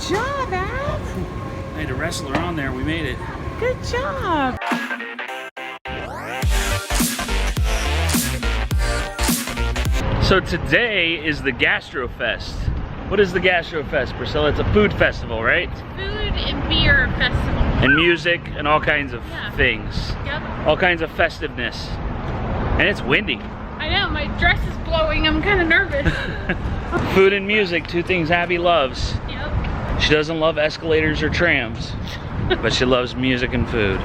job, Ab. I had to wrestle her on there. We made it. Good job. So today is the GastroFest. What is the GastroFest, Priscilla? It's a food festival, right? Food and beer festival. And music and all kinds of things. Yep. All kinds of festiveness. And it's windy. I know, my dress is blowing. I'm kind of nervous. Food and music, two things Abby loves. Yep. She doesn't love escalators or trams, but she loves music and food.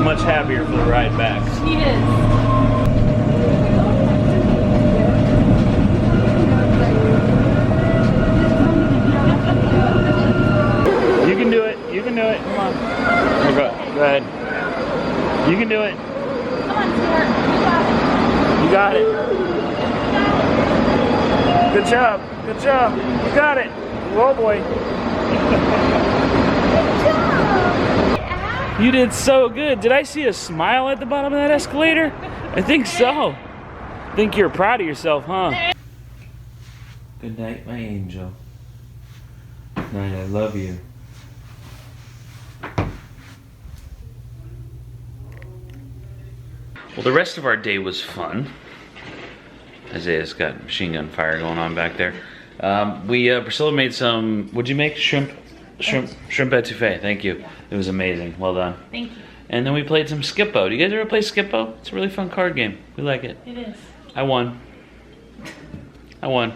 Much happier for the ride back. She is. You can do it. You can do it. Come on. Go ahead. You can do it. Come on, Stuart. You got it. Good job. Good job. You got it. Whoa, boy. You did so good. Did I see a smile at the bottom of that escalator? I think so. I think you're proud of yourself, huh? Good night, my angel. Good night, I love you. Well, the rest of our day was fun. Isaiah's got machine gun fire going on back there. Priscilla made some, what'd you make? Shrimp etouffee, thank you. It was amazing, well done. Thank you. And then we played some Skippo. Do you guys ever play Skippo? It's a really fun card game. We like it. It is. I won. What?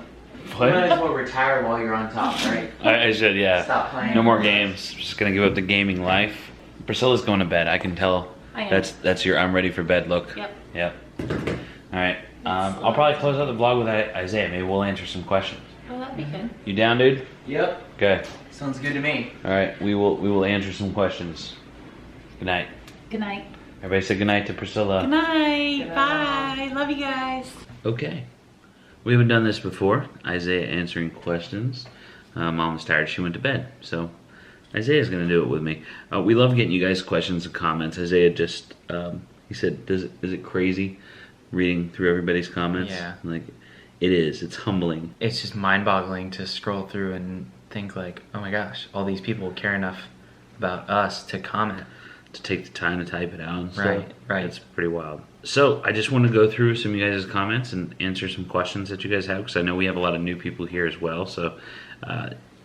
You might as well retire while you're on top, right? I should, yeah. Stop playing. No more games. Just gonna give up the gaming life. Priscilla's going to bed. I can tell. I am. That's your I'm ready for bed look. Yep. Yep. All right. I'll probably close out the vlog with Isaiah. Maybe we'll answer some questions. Well, that'd be good. You down, dude? Yep. Okay. Sounds good to me. All right. We will answer some questions. Good night. Good night. Everybody say good night to Priscilla. Good night. Bye. Love you guys. Okay. We haven't done this before. Isaiah answering questions. Mom was tired. She went to bed. So Isaiah's going to do it with me. We love getting you guys questions and comments. Isaiah just, he said, is it crazy reading through everybody's comments? Yeah. Like, it is. It's humbling. It's just mind-boggling to scroll through and think like, oh my gosh, all these people care enough about us to comment. To take the time to type it out and stuff. Right. It's pretty wild. So I just want to go through some of you guys' comments and answer some questions that you guys have, because I know we have a lot of new people here as well. So,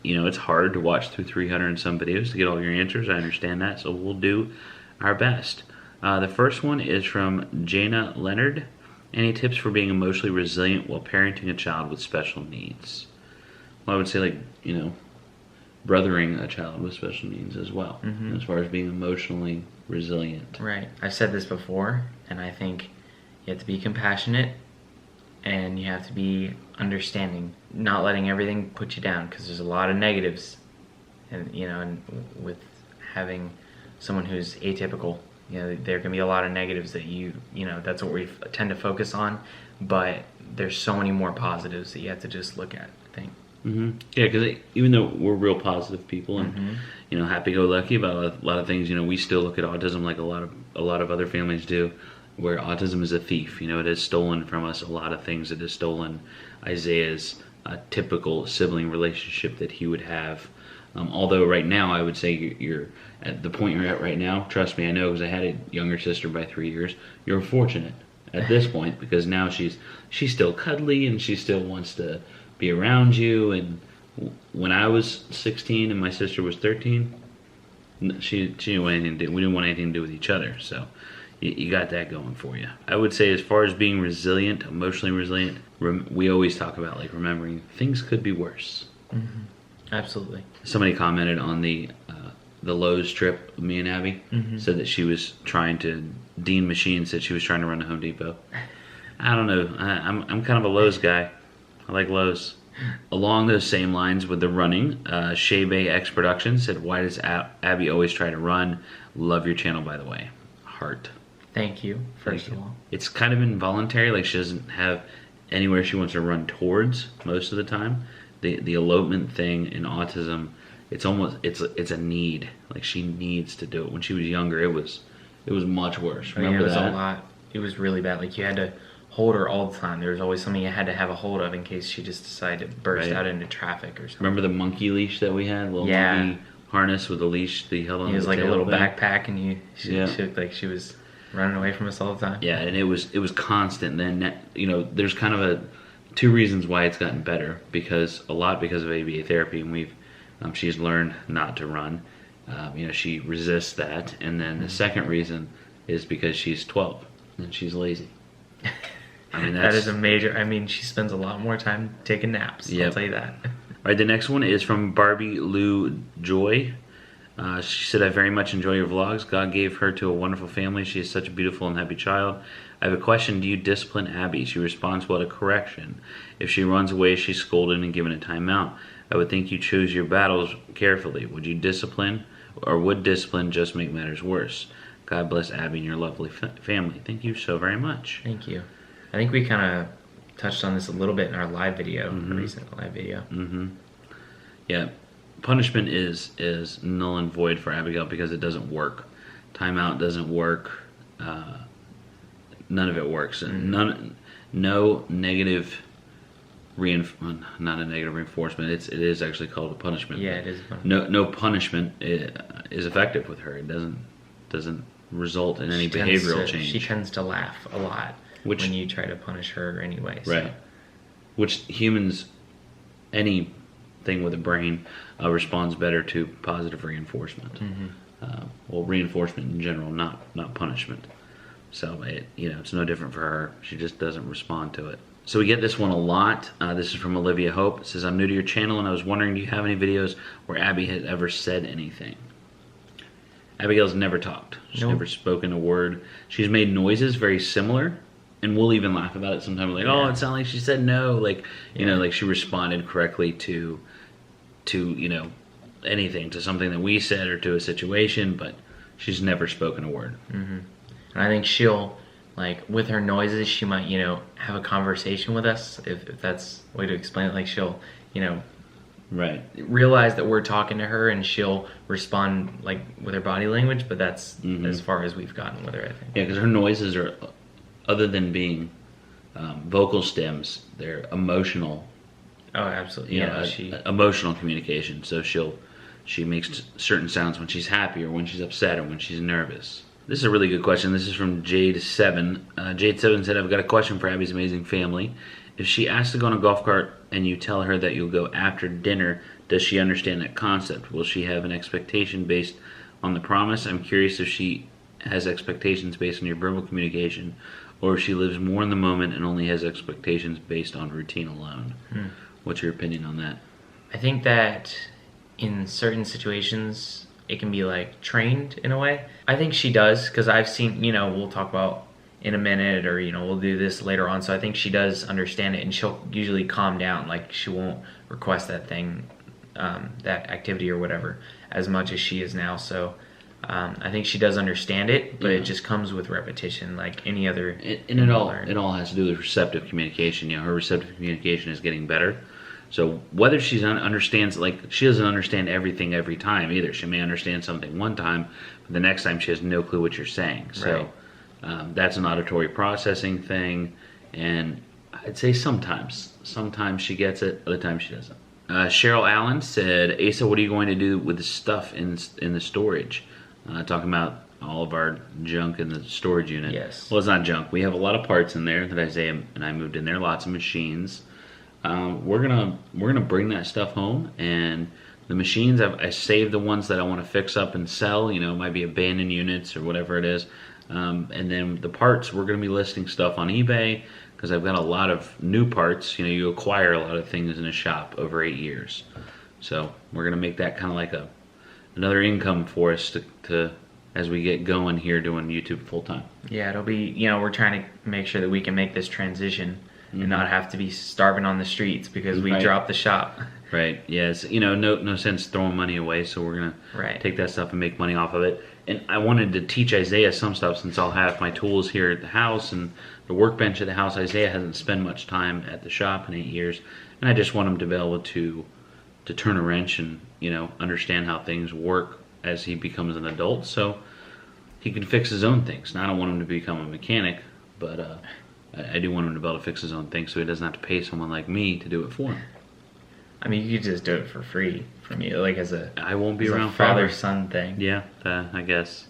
you know, it's hard to watch through 300 and some videos to get all your answers. I understand that. So we'll do our best. The first one is from Jana Leonard. Any tips for being emotionally resilient while parenting a child with special needs? Well, I would say, like, you know, brothering a child with special needs as well, as far as being emotionally resilient. Right. I've said this before, and I think you have to be compassionate and you have to be understanding, not letting everything put you down, because there's a lot of negatives, and you know, and with having someone who's atypical, you know, there can be a lot of negatives that you know, that's what we tend to focus on, but there's so many more positives that you have to just look at, I think. Yeah, because even though we're real positive people and you know, happy-go-lucky about a lot of things, you know, we still look at autism like a lot of other families do, where autism is a thief. You know, it has stolen from us a lot of things. It has stolen Isaiah's typical sibling relationship that he would have. Although right now, I would say you're at the point you're at right now. Trust me, I know, because I had a younger sister by 3 years. You're fortunate at this point, because now she's still cuddly and she still wants to be around you. And when I was 16 and my sister was 13, she didn't want anything to do. We didn't want anything to do with each other. So, you got that going for you. I would say as far as being resilient, emotionally resilient, we always talk about like remembering things could be worse. Absolutely. Somebody commented on the Lowe's trip with me and Abby, said that she was trying to, Dean Machine said she was trying to run to Home Depot. I don't know. I'm kind of a Lowe's guy. I like Lowe's. Along those same lines with the running, Shea Bay X Productions said, why does Abby always try to run? Love your channel, by the way. Heart. Thank you, first of all. It's kind of involuntary. Like she doesn't have anywhere she wants to run towards most of the time. The elopement thing in autism, it's almost it's a need. Like she needs to do it. When she was younger, it was much worse. Remember it was that? a lot. It was really bad. Like you had to hold her all the time. There was always something you had to have a hold of in case she just decided to burst out into traffic or something. Remember the monkey leash that we had? Little monkey harness with a leash that he held on. He was like a little thing. backpack, and she looked like she was running away from us all the time. Yeah, and it was constant. Then there's kind of two reasons why it's gotten better, because of ABA therapy, and she's learned not to run. She resists that, and then the second reason is because she's 12 and she's lazy. I mean, that is a major. I mean, she spends a lot more time taking naps. I'll tell you that. All right, the next one is from Barbie Lou Joy. She said, I very much enjoy your vlogs. God gave her to a wonderful family. She is such a beautiful and happy child. I have a question. Do you discipline Abby? She responds well to correction. If she runs away, she's scolded and given a timeout. I would think you choose your battles carefully. Would you discipline, or would discipline just make matters worse? God bless Abby and your lovely family. Thank you so very much. Thank you. I think we kind of touched on this a little bit in our live video, recent live video. Yeah, punishment is null and void for Abigail because it doesn't work. Timeout doesn't work. None of it works. No negative not a negative reinforcement. It is actually called a punishment. Yeah, it is a punishment. No punishment is effective with her. It doesn't result in any behavioral change. She tends to laugh a lot when you try to punish her anyway. So. Right. Which humans, anything with a brain, responds better to positive reinforcement. Reinforcement in general, not punishment. So it's no different for her. She just doesn't respond to it. So we get this one a lot. This is from Olivia Hope. It says, I'm new to your channel and I was wondering, do you have any videos where Abby has ever said anything? Abigail's never talked. She's never spoken a word. She's made noises very similar, and we'll even laugh about it sometimes. Like, oh, it sounded like she said no. Like, like she responded correctly to anything, to something that we said or to a situation, but she's never spoken a word. And I think she'll, like, with her noises, she might, have a conversation with us, if that's the way to explain it. Like, she'll, right, realize that we're talking to her, and she'll respond, like, with her body language, but that's as far as we've gotten with her, I think. Yeah, because her noises are, other than being vocal stems, they're emotional. Oh, absolutely. Emotional communication. So she makes certain sounds when she's happy or when she's upset or when she's nervous. This is a really good question. This is from Jade7. Jade7 said, I've got a question for Abby's amazing family. If she asks to go on a golf cart and you tell her that you'll go after dinner, does she understand that concept? Will she have an expectation based on the promise? I'm curious if she has expectations based on your verbal communication, or if she lives more in the moment and only has expectations based on routine alone. What's your opinion on that? I think that in certain situations, it can be like trained in a way. I think she does, because I've seen, we'll talk about in a minute, or we'll do this later on. So I think she does understand it, and she'll usually calm down. Like, she won't request that thing, that activity or whatever, as much as she is now. So I think she does understand it, but it just comes with repetition, like any other. It all has to do with receptive communication. Her receptive communication is getting better. So whether she understands, like, she doesn't understand everything every time either. She may understand something one time, but the next time she has no clue what you're saying. So that's an auditory processing thing, and I'd say sometimes she gets it, other times she doesn't. Cheryl Allen said, Asa, what are you going to do with the stuff in the storage? Talking about all of our junk in the storage unit. Yes. Well, it's not junk. We have a lot of parts in there that Isaiah and I moved in there, lots of machines. We're gonna bring that stuff home, and the machines, I saved the ones that I want to fix up and sell. It might be abandoned units or whatever it is. And then the parts, we're going to be listing stuff on eBay because I've got a lot of new parts. You know, you acquire a lot of things in a shop over 8 years. So we're going to make that kind of like another income for us to as we get going here doing YouTube full time. Yeah, it'll be, you know, we're trying to make sure that we can make this transition and not have to be starving on the streets because we dropped the shop. Right. Yes. You know, no sense throwing money away. So we're gonna take that stuff and make money off of it. And I wanted to teach Isaiah some stuff since I'll have my tools here at the house and the workbench at the house. Isaiah hasn't spent much time at the shop in 8 years, and I just want him to be able to turn a wrench and, you know, understand how things work as he becomes an adult, so he can fix his own things. Now, I don't want him to become a mechanic, but I do want him to be able to fix his own things so he doesn't have to pay someone like me to do it for him. I mean, you could just do it for free for me, like as a I won't be around father-son thing. Yeah, I guess.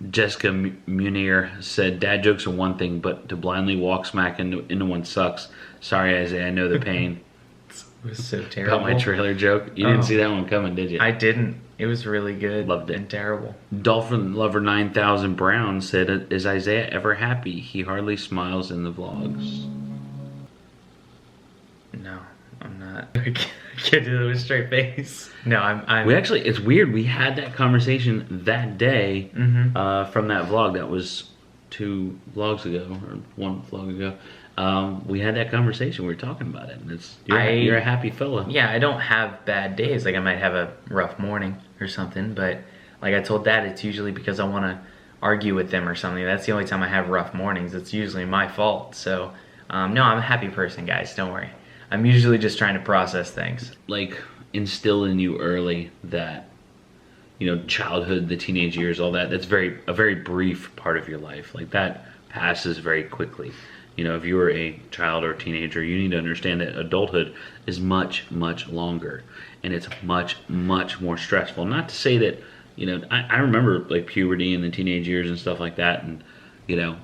Jessica Munir said, "Dad jokes are one thing, but to blindly walk smack into one sucks. Sorry, Isaiah, I know the pain." It was so terrible. About my trailer joke. You didn't see that one coming, did you? I didn't. It was really good. Loved it. And terrible. Dolphin Lover 9000 Brown said, "Is Isaiah ever happy? He hardly smiles in the vlogs." No, I'm not. I can't do it with a straight face. No, I'm. We actually, it's weird. We had that conversation that day from that vlog. That was 2 vlogs ago, or 1 vlog ago. We had that conversation. We were talking about it. And you're a happy fella. Yeah, I don't have bad days. Like I might have a rough morning or something, but like I told Dad, it's usually because I want to argue with them or something. That's the only time I have rough mornings. It's usually my fault. So, no, I'm a happy person, guys. Don't worry. I'm usually just trying to process things. Like, instill in you early that, you know, childhood, the teenage years, all that, that's a very brief part of your life. Like, that passes very quickly. You know, if you were a child or teenager, you need to understand that adulthood is much, much longer. And it's much, much more stressful. Not to say that, you know, I remember, like, puberty and the teenage years and stuff like that. And, you know,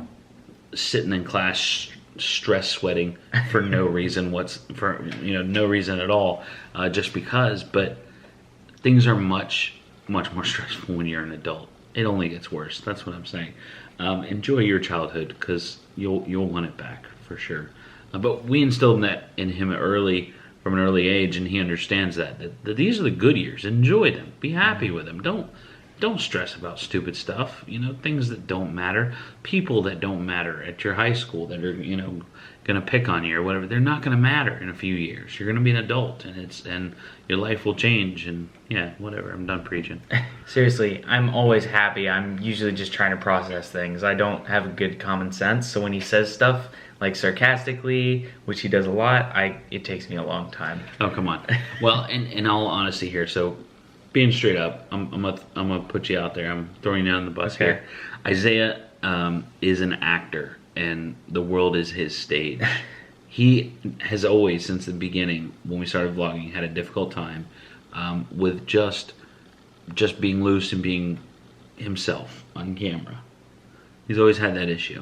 sitting in class stress sweating for no reason no reason at all, just because. But things are much more stressful when you're an adult. It only gets worse. That's what I'm saying. Enjoy your childhood because you'll want it back for sure. But we instilled that in him from an early age, and he understands that these are the good years. Enjoy them. Be happy with them. Don't stress about stupid stuff, you know, things that don't matter, people that don't matter at your high school that are, you know, going to pick on you or whatever. They're not going to matter in a few years. You're going to be an adult, and your life will change, and yeah, whatever. I'm done preaching. Seriously, I'm always happy. I'm usually just trying to process things. I don't have good common sense, so when he says stuff like sarcastically, which he does a lot, it takes me a long time. Oh, come on. Well, in all honesty here, so being straight up, I'm gonna put you out there. I'm throwing you on the bus here. Isaiah is an actor, and the world is his stage. He has always, since the beginning, when we started vlogging, had a difficult time with just being loose and being himself on camera. He's always had that issue,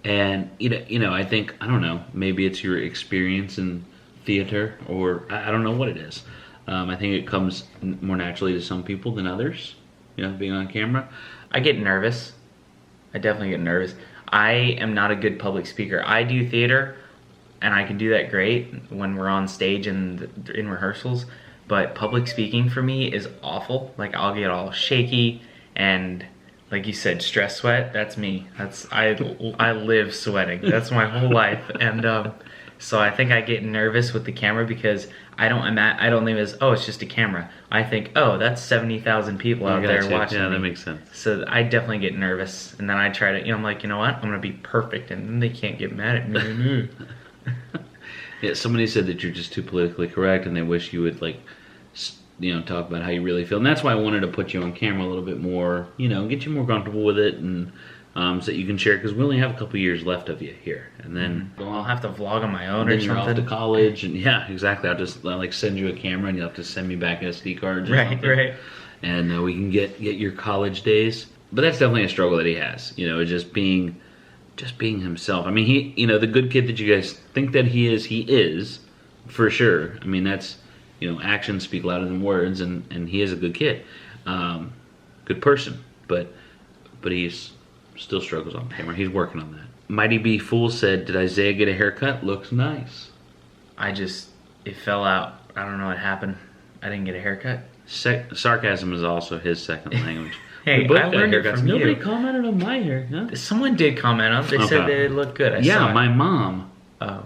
and you know, I think, I don't know, maybe it's your experience in theater, or I don't know what it is. I think it comes more naturally to some people than others, you know, being on camera. I get nervous. I definitely get nervous. I am not a good public speaker. I do theater, and I can do that great when we're on stage and in rehearsals, but public speaking for me is awful. Like, I'll get all shaky, and like you said, stress sweat, that's me. I live sweating. That's my whole life. And so I think I get nervous with the camera because I don't think it's, oh, it's just a camera. I think, oh, that's 70,000 people out there watching me. Yeah, that makes sense. So I definitely get nervous, and then I try to, you know, I'm like, you know what? I'm gonna be perfect, and then they can't get mad at me. Yeah, somebody said that you're just too politically correct, and they wish you would, like, you know, talk about how you really feel. And that's why I wanted to put you on camera a little bit more, you know, get you more comfortable with it, and so that you can share, because we only have a couple years left of you here, and then I'll have to vlog on my own or or you're something. off to college, and yeah, exactly. I'll just like send you a camera, and you'll have to send me back SD cards or something. Right. And we can get your college days. But that's definitely a struggle that he has, you know, just being himself. I mean, he, you know, the good kid that you guys think that he is for sure. I mean, that's, you know, actions speak louder than words, and he is a good kid, good person, but he's Still struggles on camera. He's working on that. Mighty B Fool said, "Did Isaiah get a haircut? Looks nice." It fell out. I don't know what happened. I didn't get a haircut. Sarcasm is also his second language. Hey, We both I got learned it haircuts. from Nobody you. commented on my hair, huh? Someone did comment on it. They said Okay. that it looked good. I Yeah, saw it. my mom. Oh,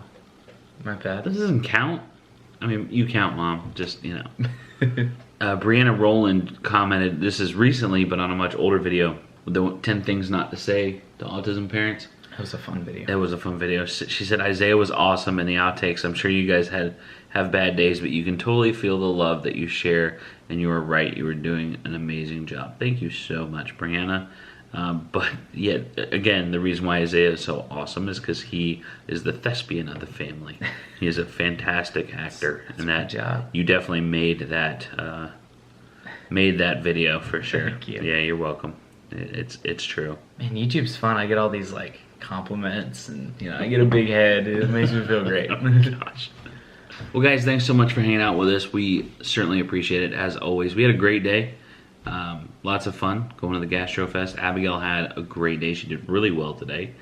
my bad. This doesn't count. I mean, you count, Mom. Just, you know. Brianna Rowland commented, this is recently, but on a much older video, the 10 things not to say to autism parents. That was a fun video. That was a fun video. She said, Isaiah was awesome in the outtakes. I'm sure you guys have bad days, but you can totally feel the love that you share, and you were right. You were doing an amazing job. Thank you so much, Brianna. But yet, again, the reason why Isaiah is so awesome is because he is the thespian of the family. He is a fantastic actor. That's and my that job. You definitely made that video for sure. Thank you. Yeah, you're welcome. It's true. Man, YouTube's fun. I get all these like compliments, and I get a big head. It makes me feel great. Gosh. Well, guys, thanks so much for hanging out with us. We certainly appreciate it, as always. We had a great day. Lots of fun going to the Gastro Fest. Abigail had a great day. She did really well today.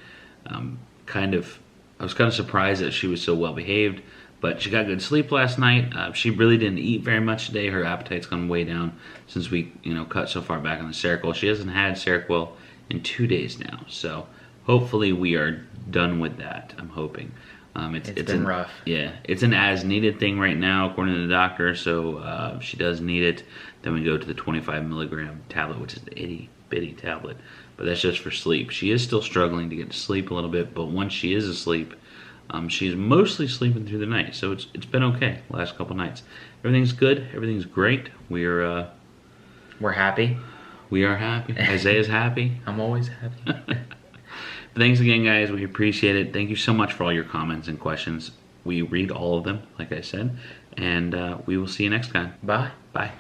I was kind of surprised that she was so well behaved, but she got good sleep last night. She really didn't eat very much today. Her appetite's gone way down since we cut so far back on the Seroquel. She hasn't had Seroquel in 2 days now, so hopefully we are done with that. I'm hoping. It's been rough. Yeah, it's an as needed thing right now, according to the doctor. So if she does need it, then we go to the 25 milligram tablet, which is the itty bitty tablet. But that's just for sleep. She is still struggling to get to sleep a little bit, but once she is asleep, she's mostly sleeping through the night. So it's been okay the last couple nights. Everything's good. Everything's great. We're happy. We are happy. Isaiah's happy. I'm always happy. But thanks again, guys. We appreciate it. Thank you so much for all your comments and questions. We read all of them, like I said. And we will see you next time. Bye. Bye.